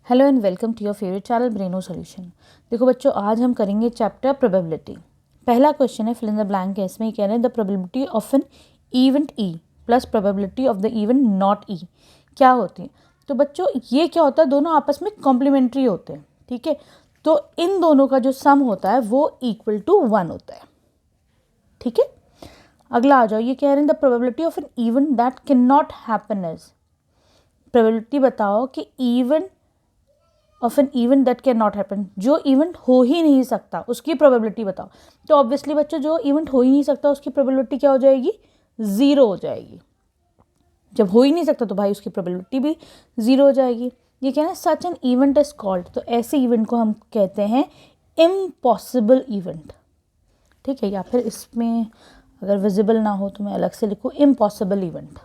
Hello and welcome to your favourite channel Braino Solution. देखो बच्चों, आज हम करेंगे चैप्टर प्रोबेबिलिटी। पहला क्वेश्चन है फिल इन द ब्लैंक है। इसमें कह रहे हैं the probability of an event E plus probability of the event not E क्या होती है। तो बच्चों ये क्या होता है, दोनों आपस में कॉम्प्लीमेंट्री होते हैं। ठीक है, तो इन दोनों का जो सम होता है वो इक्वल टू 1 होता है। ठीक है, अगला आ जाओ। ये कह रहे हैं the probability of an event that can not happen is. Probability बताओ कि event of an event that can not happen, जो इवेंट हो ही नहीं सकता उसकी प्रोबेबिलिटी बताओ। तो ऑब्वियसली बच्चों जो इवेंट हो ही नहीं सकता उसकी प्रोबेबिलिटी क्या हो जाएगी, 0 हो जाएगी। जब हो ही नहीं सकता तो भाई उसकी प्रोबेबिलिटी भी 0 हो जाएगी। ये क्या है, such an event is called, तो ऐसे इवेंट को हम कहते हैं इम्पॉसिबल इवेंट। ठीक है, या फिर इसमें अगर विजिबल ना हो तो मैं अलग से लिखूँ इम्पॉसिबल इवेंट।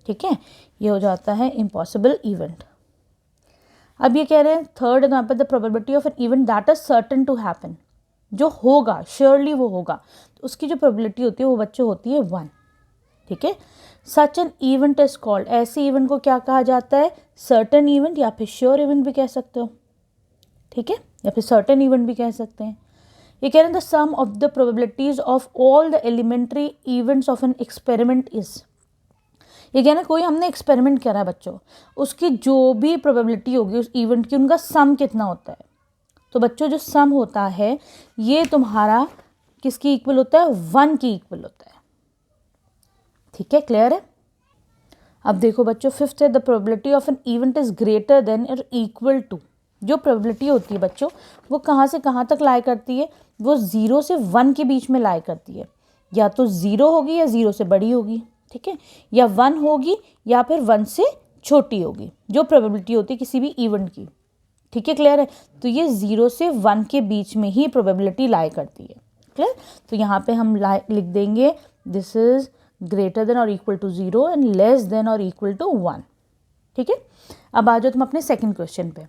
ठीक है, ये हो जाता है इम्पॉसिबल इवेंट। अब ये कह रहे हैं थर्ड यहाँ पर the probability of an event that is certain to happen, जो होगा श्योरली वो होगा, तो उसकी जो प्रोबेबिलिटी होती है वो बच्चे होती है 1। ठीक है, such an event is called, ऐसे इवेंट को क्या कहा जाता है, सर्टन इवेंट या फिर श्योर इवेंट भी कह सकते हो। ठीक है, या फिर सर्टन इवेंट भी कह सकते हैं। ये कह रहे हैं the sum of the probabilities of all the elementary events of an experiment is. ये कहना कोई हमने एक्सपेरिमेंट करा है बच्चों, उसकी जो भी प्रोबेबिलिटी होगी उस इवेंट की, उनका सम कितना होता है। तो बच्चों जो सम होता है ये तुम्हारा किसकी इक्वल होता है, 1 की इक्वल होता है। ठीक है, क्लियर है। अब देखो बच्चों फिफ्थ है the probability of an event is greater than और इक्वल टू। जो प्रोबेबिलिटी होती है बच्चों वो कहाँ से कहाँ तक लाई करती है, वो 0 से 1 के बीच में लाई करती है। या तो 0 होगी या 0 से बड़ी होगी। ठीक है, या 1 होगी या फिर 1 से छोटी होगी जो प्रोबेबिलिटी होती है किसी भी इवेंट की। ठीक है, क्लियर है। तो ये 0 से 1 के बीच में ही प्रोबेबिलिटी लाई करती है। क्लियर, तो यहाँ पे हम लिख देंगे दिस इज ग्रेटर देन और equal to 0 and less than और इक्वल टू 1। ठीक है, अब आ जाओ तुम अपने सेकेंड क्वेश्चन पे।